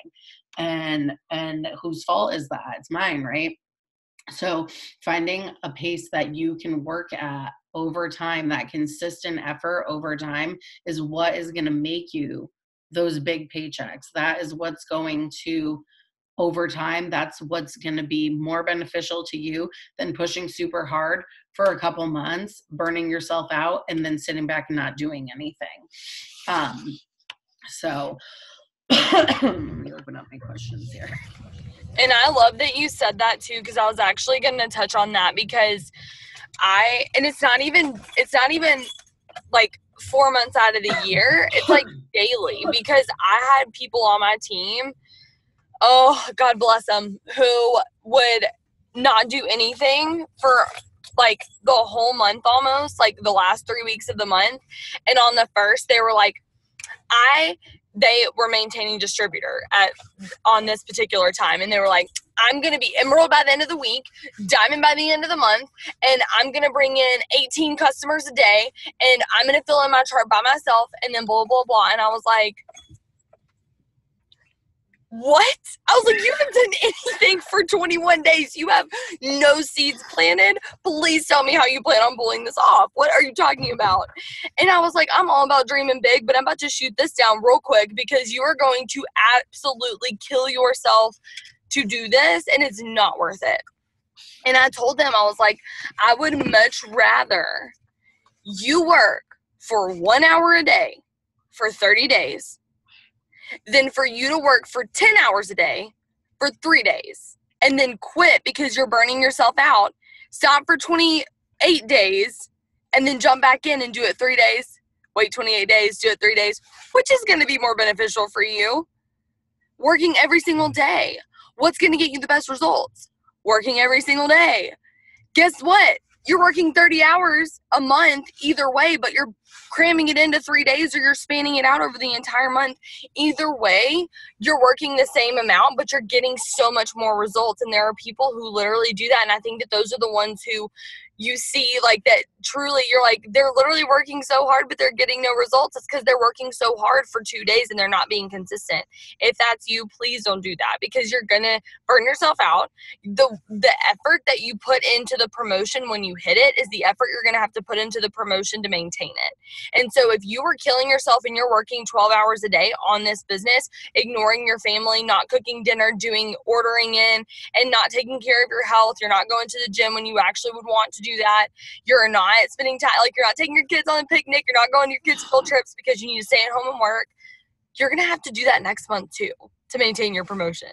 And whose fault is that? It's mine, right? So finding a pace that you can work at over time, that consistent effort over time, is what is going to make you those big paychecks. That is what's going to, over time, that's what's going to be more beneficial to you than pushing super hard for a couple months, burning yourself out, and then sitting back and not doing anything. So let me open up my questions here. And I love that you said that too, because I was actually going to touch on that, because it's not even like 4 months out of the year. It's like daily, because I had people on my team, oh, God bless them, who would not do anything for like the whole month, almost like the last 3 weeks of the month. And on the first, they were like, they were maintaining distributor on this particular time. And they were like, I'm going to be Emerald by the end of the week, Diamond by the end of the month, and I'm going to bring in 18 customers a day, and I'm going to fill in my chart by myself, and then blah, blah, blah. And I was like, what? I was like, you haven't done anything for 21 days. You have no seeds planted. Please tell me how you plan on pulling this off. What are you talking about? And I was like, I'm all about dreaming big, but I'm about to shoot this down real quick, because you are going to absolutely kill yourself to do this, and it's not worth it. And I told them, I was like, I would much rather you work for 1 hour a day for 30 days than for you to work for 10 hours a day for 3 days and then quit because you're burning yourself out, stop for 28 days, and then jump back in and do it 3 days, wait 28 days, do it 3 days. Which is going to be more beneficial for you? Working every single day. What's going to get you the best results? Working every single day. Guess what? You're working 30 hours a month either way, but you're cramming it into 3 days, or you're spanning it out over the entire month. Either way, you're working the same amount, but you're getting so much more results. And there are people who literally do that. And I think that those are the ones who you see, like, that truly you're like, they're literally working so hard, but they're getting no results. It's because they're working so hard for 2 days and they're not being consistent. If that's you, please don't do that, because you're going to burn yourself out. The effort that you put into the promotion when you hit it is the effort you're going to have to put into the promotion to maintain it. And so if you were killing yourself and you're working 12 hours a day on this business, ignoring your family, not cooking dinner, ordering in, and not taking care of your health, you're not going to the gym when you actually would want to do that, you're not spending time, like, you're not taking your kids on a picnic, you're not going to your kids' field trips because you need to stay at home and work, you're going to have to do that next month too to maintain your promotion.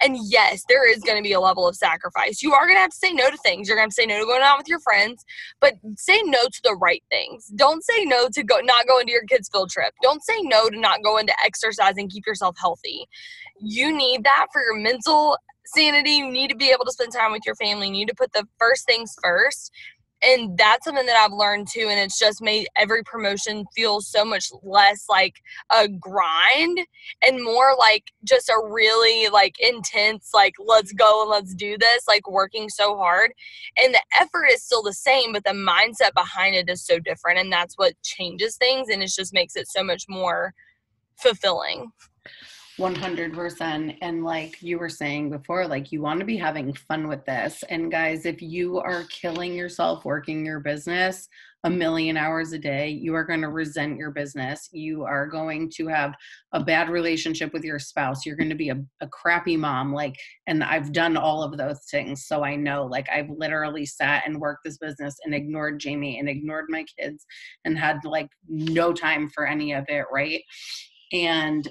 And yes, there is going to be a level of sacrifice. You are going to have to say no to things. You're going to have to say no to going out with your friends, but say no to the right things. Don't say no to not going to your kids' field trip. Don't say no to not going to exercise and keep yourself healthy. You need that for your mental sanity. You need to be able to spend time with your family. You need to put the first things first. And that's something that I've learned too. And it's just made every promotion feel so much less like a grind and more like just a really like intense, like, let's go and let's do this, like working so hard. And the effort is still the same, but the mindset behind it is so different. And that's what changes things. And it just makes it so much more fulfilling. 100%. And like you were saying before, like, you want to be having fun with this. And guys, if you are killing yourself working your business 1,000,000 hours a day, you are going to resent your business. You are going to have a bad relationship with your spouse. You're going to be a crappy mom. Like, and I've done all of those things. So I know, like, I've literally sat and worked this business and ignored Jamie and ignored my kids and had like no time for any of it. Right. And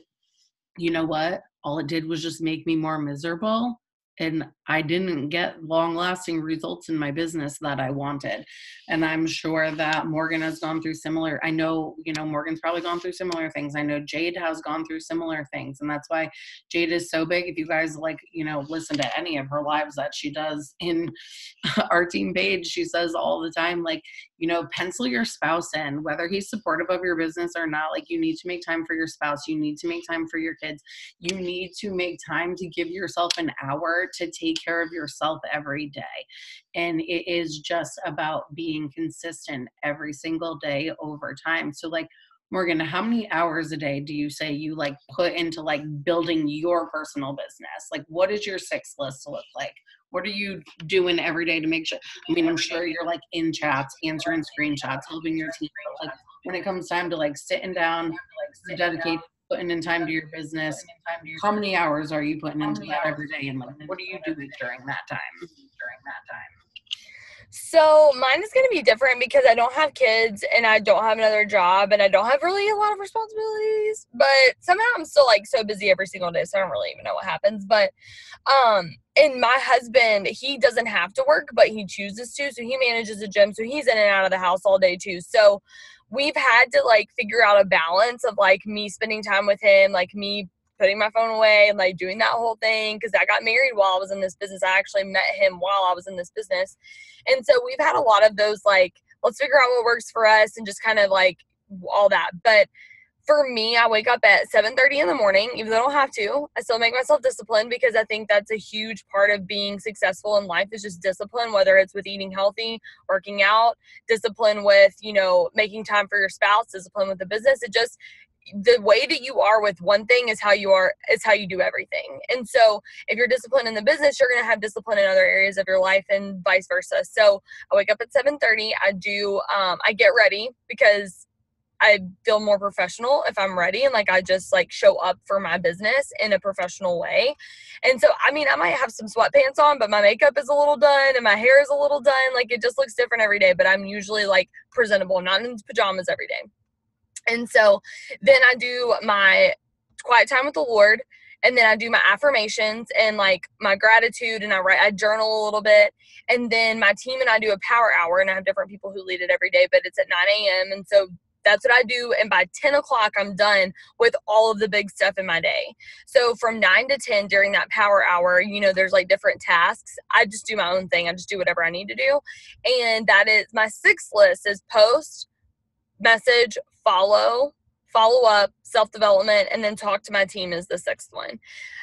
you know what? All it did was just make me more miserable. And I didn't get long-lasting results in my business that I wanted. And I'm sure that Morgan has gone through similar, I know, Morgan's probably gone through similar things. I know Jade has gone through similar things. And that's why Jade is so big. If you guys listen to any of her lives that she does in our team page, she says all the time, like, pencil your spouse in, whether he's supportive of your business or not. Like, you need to make time for your spouse. You need to make time for your kids. You need to make time to give yourself an hour to take care of yourself every day. And it is just about being consistent every single day over time. So like, Morgan, how many hours a day do you say you like put into like building your personal business? Like, what does your 6 list look like? What are you doing every day to make sure? I mean, I'm sure you're like in chats, answering screenshots, helping your team. But like, when it comes time to like sitting down, like dedicate, putting in time to your business, how many hours are you putting into that every day? And like, what are you doing during that time? So mine is going to be different because I don't have kids and I don't have another job and I don't have really a lot of responsibilities, but somehow I'm still like so busy every single day. So I don't really even know what happens. But, and my husband, he doesn't have to work, but he chooses to. So he manages a gym. So he's in and out of the house all day too. So we've had to like figure out a balance of like me spending time with him, like me putting my phone away and like doing that whole thing. Cause I got married while I was in this business. I actually met him while I was in this business. And so we've had a lot of those, like, let's figure out what works for us and just kind of like all that. But for me, I wake up at 7:30 in the morning, even though I don't have to. I still make myself disciplined because I think that's a huge part of being successful in life is just discipline, whether it's with eating healthy, working out, discipline with, you know, making time for your spouse, discipline with the business. It just, the way that you are with one thing is how you do everything. And so if you're disciplined in the business, you're going to have discipline in other areas of your life and vice versa. So I wake up at 7:30. I get ready because I feel more professional if I'm ready and like I just like show up for my business in a professional way. And so, I mean, I might have some sweatpants on, but my makeup is a little done and my hair is a little done. Like it just looks different every day, but I'm usually like presentable, not in pajamas every day. And so then I do my quiet time with the Lord, and then I do my affirmations and like my gratitude, and I journal a little bit. And then my team and I do a power hour, and I have different people who lead it every day, but it's at 9 a.m. And so that's what I do. And by 10 o'clock, I'm done with all of the big stuff in my day. So from 9 to 10 during that power hour, you know, there's like different tasks. I just do my own thing. I just do whatever I need to do. And that is my sixth list is post, message, follow up, self-development, and then talk to my team is the sixth one.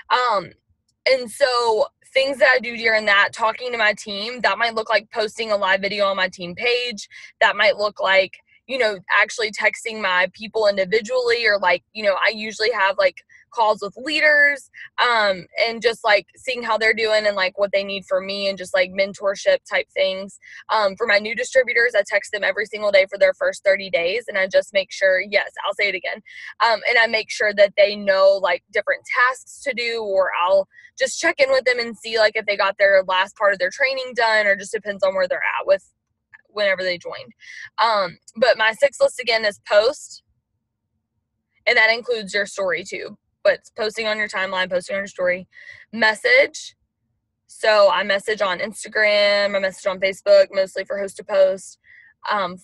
And so things that I do during that, talking to my team, that might look like posting a live video on my team page. That might look like, you know, actually texting my people individually, or like, you know, I usually have like calls with leaders, and just like seeing how they're doing and like what they need from me, and just like mentorship type things. For my new distributors, I text them every single day for their first 30 days. And I just make sure, yes, I'll say it again. And I make sure that they know like different tasks to do, or I'll just check in with them and see like if they got their last part of their training done, or just depends on where they're at with whenever they joined. But my sixth list again is post, and that includes your story too, but it's posting on your timeline, posting on your story. Message. So I message on Instagram, I message on Facebook, mostly for host to post.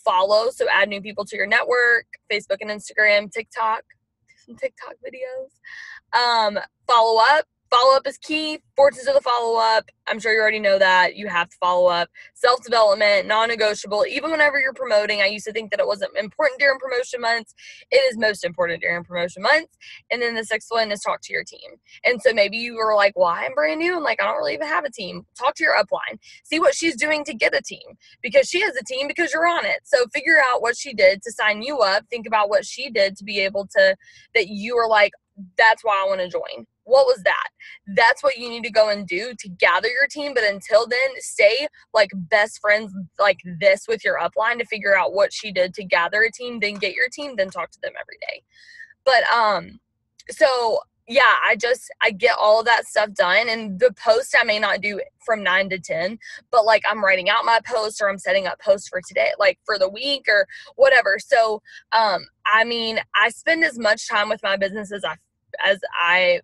Follow, so add new people to your network, Facebook and Instagram, TikTok, some TikTok videos. Follow up. Follow up is key. Forces of the follow up. I'm sure you already know that. You have to follow up. Self-development, non-negotiable. Even whenever you're promoting, I used to think that it wasn't important during promotion months. It is most important during promotion months. And then the sixth one is talk to your team. And so maybe you were like, well, I'm brand new and like I don't really even have a team. Talk to your upline. See what she's doing to get a team, because she has a team because you're on it. So figure out what she did to sign you up. Think about what she did to be able to, that you are like, that's why I want to join. What was that? That's what you need to go and do to gather your team. But until then, stay like best friends like this with your upline to figure out what she did to gather a team, then get your team, then talk to them every day. But so yeah, I get all of that stuff done. And the post I may not do from 9 to 10, but like I'm writing out my posts, or I'm setting up posts for today, like for the week or whatever. So I mean, I spend as much time with my business as I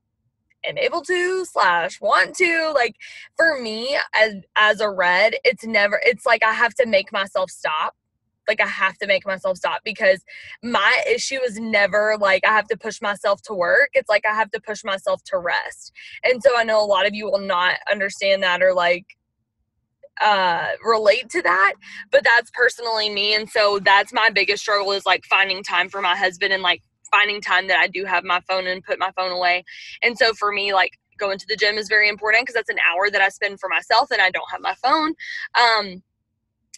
am able to / want to. Like for me as a red, it's like I have to make myself stop. Like I have to make myself stop, because my issue is never like I have to push myself to work. It's like I have to push myself to rest. And so I know a lot of you will not understand that, or like relate to that, but that's personally me. And so that's my biggest struggle, is like finding time for my husband, and like finding time that I do have my phone and put my phone away. And so for me, like going to the gym is very important, because that's an hour that I spend for myself and I don't have my phone.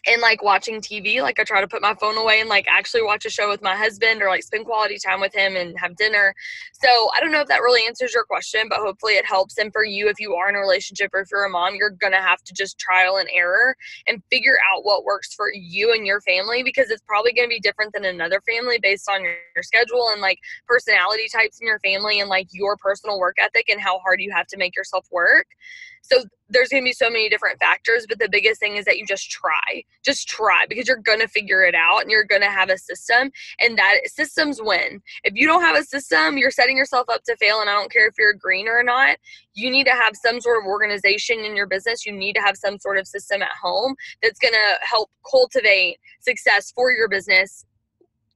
And like watching TV, like I try to put my phone away and like actually watch a show with my husband, or like spend quality time with him and have dinner. So I don't know if that really answers your question, but hopefully it helps. And for you, if you are in a relationship or if you're a mom, you're going to have to just trial and error and figure out what works for you and your family, because it's probably going to be different than another family based on your schedule and like personality types in your family, and like your personal work ethic and how hard you have to make yourself work. So there's going to be so many different factors, but the biggest thing is that you just try because you're going to figure it out and you're going to have a system, and that systems win. If you don't have a system, you're setting yourself up to fail. And I don't care if you're a green or not, you need to have some sort of organization in your business. You need to have some sort of system at home that's going to help cultivate success for your business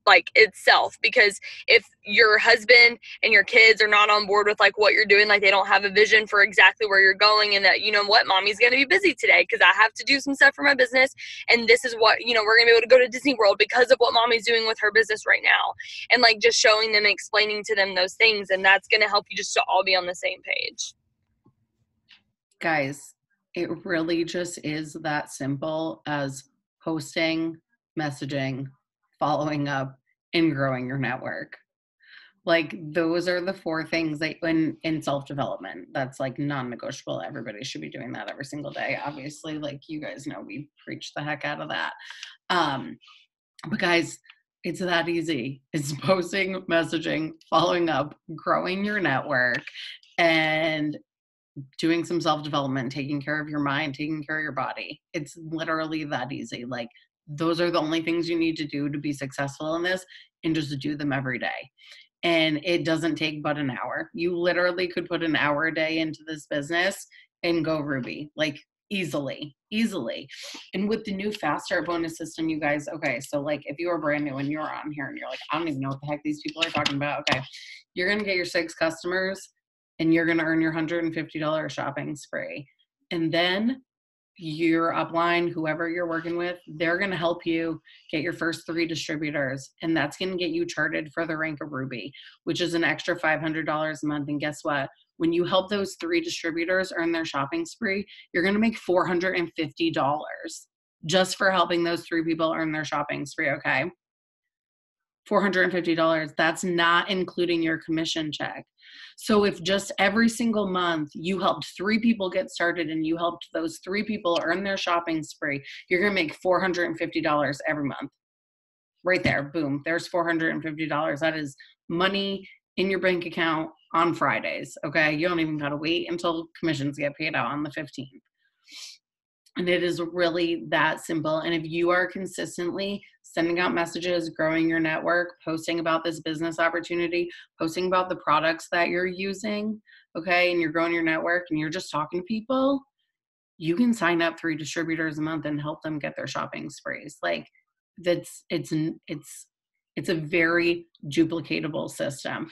like itself. Because if your husband and your kids are not on board with like what you're doing, like they don't have a vision for exactly where you're going, and that, you know what, mommy's going to be busy today because I have to do some stuff for my business, and this is what, you know, we're going to be able to go to Disney World because of what mommy's doing with her business right now, and like just showing them, explaining to them those things, and that's going to help you just to all be on the same page. Guys, it really just is that simple as posting, messaging, following up, and growing your network. Like those are the 4 things that in self-development, that's like non-negotiable. Everybody should be doing that every single day. Obviously, like you guys know, we preach the heck out of that. But guys, it's that easy. It's posting, messaging, following up, growing your network, and doing some self-development, taking care of your mind, taking care of your body. It's literally that easy. Like those are the only things you need to do to be successful in this, and just do them every day. And it doesn't take but an hour. You literally could put an hour a day into this business and go Ruby, like easily. And with the new Fast Start bonus system, you guys, okay, so like if you are brand new and you're on here and you're like, I don't even know what the heck these people are talking about. Okay, you're going to get your 6 customers and you're going to earn your $150 shopping spree. And then your upline, whoever you're working with, they're going to help you get your first 3 distributors. And that's going to get you charted for the rank of Ruby, which is an extra $500 a month. And guess what? When you help those 3 distributors earn their shopping spree, you're going to make $450 just for helping those 3 people earn their shopping spree. Okay. $450. That's not including your commission check. So if just every single month you helped 3 people get started and you helped those 3 people earn their shopping spree, you're going to make $450 every month. Right there. Boom. There's $450. That is money in your bank account on Fridays. Okay. You don't even got to wait until commissions get paid out on the 15th. And it is really that simple. And if you are consistently sending out messages, growing your network, posting about this business opportunity, posting about the products that you're using, okay, and you're growing your network and you're just talking to people, you can sign up 3 distributors a month and help them get their shopping sprees. Like it's a very duplicatable system.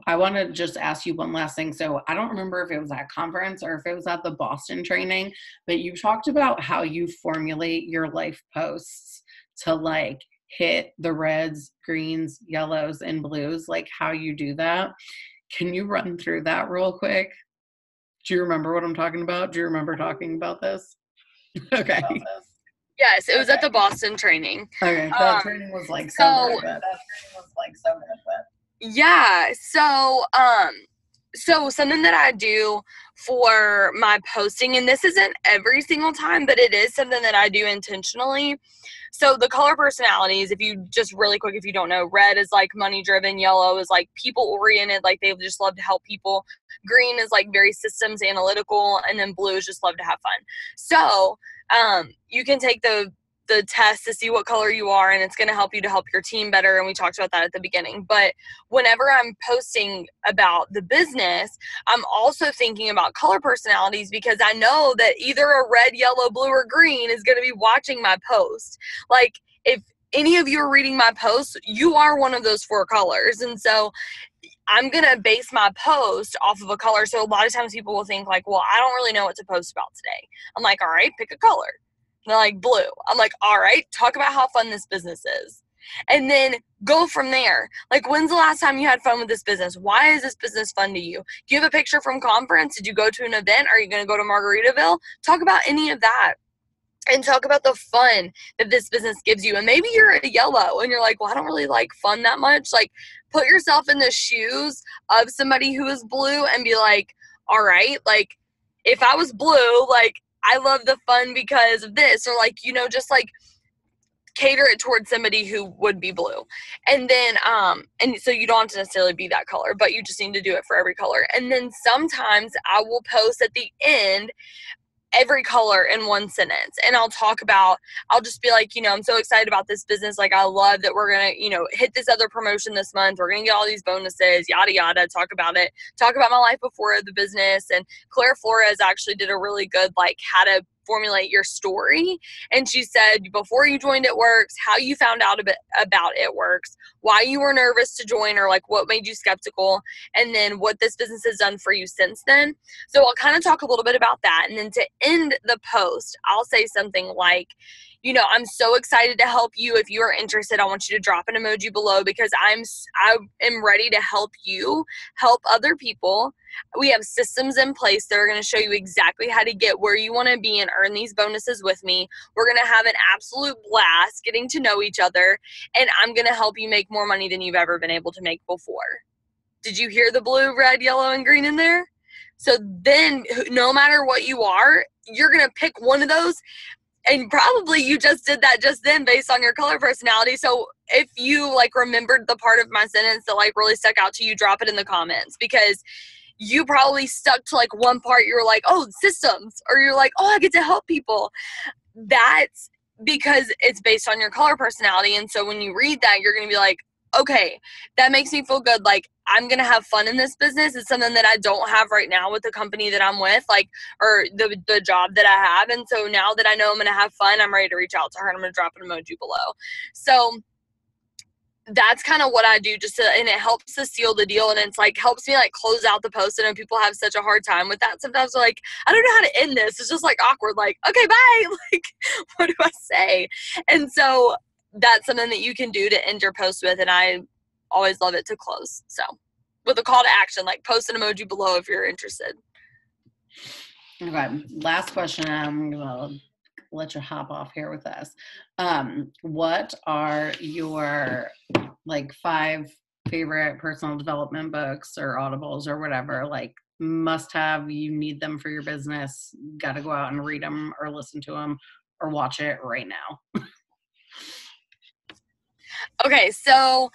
I want to just ask you one last thing. So I don't remember if it was at conference or if it was at the Boston training, but you talked about how you formulate your life posts to like hit the reds, greens, yellows, and blues, like how you do that. Can you run through that real quick? Do you remember what I'm talking about? Do you remember talking about this? Okay. Yes, it was at the Boston training. Okay, that training was like so good. Yeah, so something that I do for my posting, and this isn't every single time, but it is something that I do intentionally. So the color personalities, if you just really quick, if you don't know, red is like money driven, yellow is like people oriented, like they just love to help people. Green is like very systems analytical, and then blue is just love to have fun. So you can take the test to see what color you are, and it's going to help you to help your team better. And we talked about that at the beginning. But whenever I'm posting about the business, I'm also thinking about color personalities, because I know that either a red, yellow, blue, or green is going to be watching my post. Like if any of you are reading my posts, you are one of those 4 colors. And so I'm going to base my post off of a color. So a lot of times people will think like, well, I don't really know what to post about today. I'm like, all right, pick a color. They're like, blue. I'm like, all right, talk about how fun this business is. And then go from there. Like, when's the last time you had fun with this business? Why is this business fun to you? Do you have a picture from conference? Did you go to an event? Are you going to go to Margaritaville? Talk about any of that. And talk about the fun that this business gives you. And maybe you're a yellow and you're like, well, I don't really like fun that much. Like, put yourself in the shoes of somebody who is blue and be like, all right, like, if I was blue, like, I love the fun because of this, or like, you know, just like cater it towards somebody who would be blue. And then, and so you don't have to necessarily be that color, but you just need to do it for every color. And then sometimes I will post at the end every color in one sentence. And I'll just be like, I'm so excited about this business. Like, I love that we're going to, hit this other promotion this month. We're going to get all these bonuses, yada, yada, talk about it, talk about my life before the business. And Claire Flores actually did a really good, like, how to formulate your story. And she said, before you joined It Works, how you found out about It Works, why you were nervous to join, or like what made you skeptical, and then what this business has done for you since then. So I'll kind of talk a little bit about that. And then to end the post, I'll say something like, I'm so excited to help you. If you are interested, I want you to drop an emoji below, because I am ready to help you help other people. We have systems in place that are going to show you exactly how to get where you want to be and earn these bonuses with me. We're going to have an absolute blast getting to know each other, and I'm going to help you make more money than you've ever been able to make before. Did you hear the blue, red, yellow, and green in there? So then no matter what you are, you're going to pick one of those. And probably you just did that just then based on your color personality. So if you like remembered the part of my sentence that like really stuck out to you, drop it in the comments, because you probably stuck to like one part. You were like, oh, systems, or you're like, oh, I get to help people. That's because it's based on your color personality. And so when you read that, you're going to be like, okay, that makes me feel good. Like, I'm going to have fun in this business. It's something that I don't have right now with the company that I'm with, like, or the job that I have. And so now that I know I'm going to have fun, I'm ready to reach out to her, and I'm going to drop an emoji below. So that's kind of what I do, and it helps to seal the deal. And it's like, helps me like close out the post. And people have such a hard time with that. Sometimes they're like, I don't know how to end this. It's just like awkward. Like, okay, bye. Like, what do I say? And so that's something that you can do to end your post with. And I always love it to close. So with a call to action, like post an emoji below if you're interested. Okay. Last question. I'm going to let you hop off here with us. What are your like 5 favorite personal development books or audibles or whatever, like must have, you need them for your business, got to go out and read them or listen to them or watch it right now? Okay, so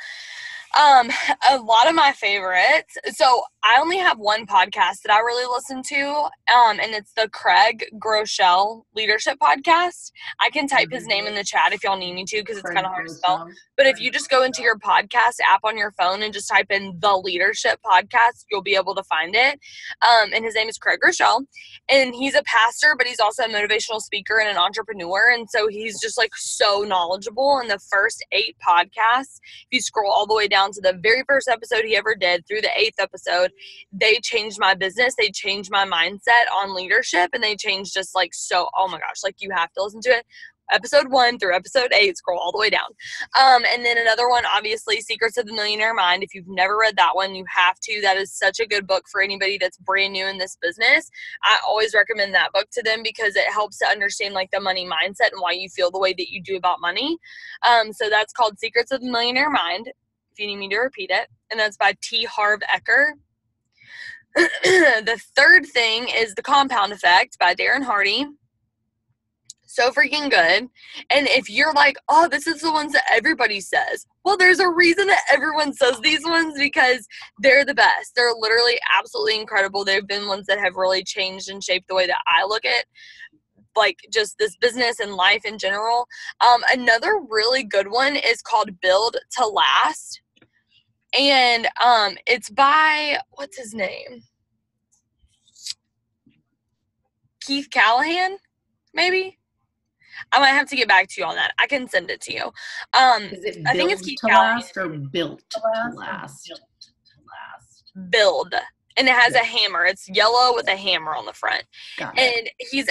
a lot of my favorites. So I only have one podcast that I really listen to, and it's the Craig Groeschel Leadership Podcast. I can type his name in the chat if y'all need me to, because it's kind of hard to spell. But if you just go into your podcast app on your phone and just type in the Leadership Podcast, you'll be able to find it. And his name is Craig Groeschel, and he's a pastor, but he's also a motivational speaker and an entrepreneur. And so he's just like so knowledgeable. In the first 8 podcasts, if you scroll all the way down to the very first episode he ever did through the 8th episode, they changed my business. They changed my mindset on leadership, and they changed just like, so, oh my gosh, like you have to listen to it. Episode 1 through episode 8, scroll all the way down. And then another one, obviously, Secrets of the Millionaire Mind. If you've never read that one, you have to. That is such a good book for anybody that's brand new in this business. I always recommend that book to them, because it helps to understand like the money mindset and why you feel the way that you do about money. So that's called Secrets of the Millionaire Mind, if you need me to repeat it. And that's by T. Harv Eker. The third thing is The Compound Effect by Darren Hardy. So freaking good. And if you're like, oh, this is the ones that everybody says, well, there's a reason that everyone says these ones, because they're the best. They're literally absolutely incredible. They've been ones that have really changed and shaped the way that I look at like just this business and life in general. Another really good one is called Build to Last. And it's by, what's his name? Keith Callahan, maybe? I might have to get back to you on that. I can send it to you. Is it I think it's Keith to Callahan. last or built to last? Build. And it has a hammer. It's yellow with a hammer on the front. Got it. And he's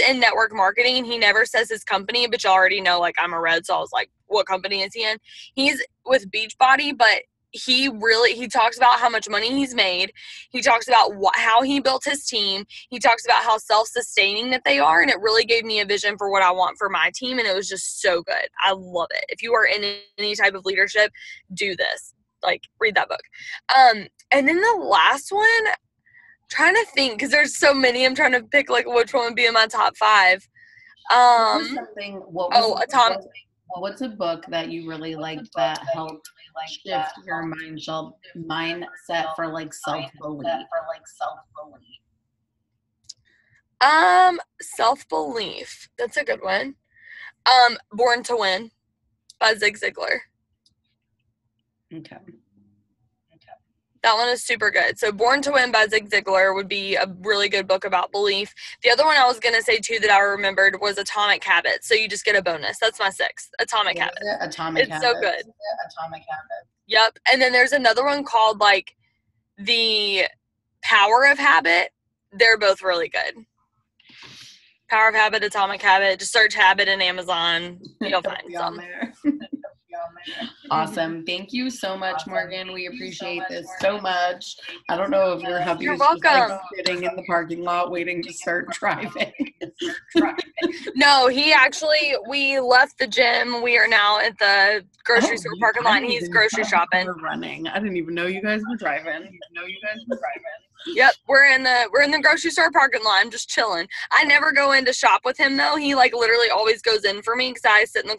in network marketing, and he never says his company, but you already know, like, I'm a red, so I was like, what company is he in? He's with Beachbody, but he talks about how much money he's made. He talks about how he built his team. He talks about how self-sustaining that they are. And it really gave me a vision for what I want for my team. And it was just so good. I love it. If you are in any type of leadership, do this. Like, read that book. And then the last one, trying to think, because there's so many. I'm trying to pick like which one would be in my top 5. What's a book that you really liked that helped shift your mindset for like self-belief? Self-belief. That's a good one. Born to Win by Zig Ziglar. Okay. That one is super good. So Born to Win by Zig Ziglar would be a really good book about belief. The other one I was going to say, too, that I remembered was Atomic Habits. So you just get a bonus. That's my sixth. Atomic Habits. It's so good. Atomic Habits. Yep. And then there's another one called, like, The Power of Habit. They're both really good. Power of Habit, Atomic Habit. Just search Habit in Amazon. You'll find some. Awesome. Thank you so much, Morgan. We appreciate this so much. I don't know if your hubby's You're welcome. just like sitting in the parking lot waiting to start driving. No, we left the gym. We are now at the grocery store parking lot, and he's grocery shopping. We're running. I didn't even know you guys were driving. Yep, we're in the grocery store parking lot. I'm just chilling. I never go in to shop with him though. He like literally always goes in for me because I sit in the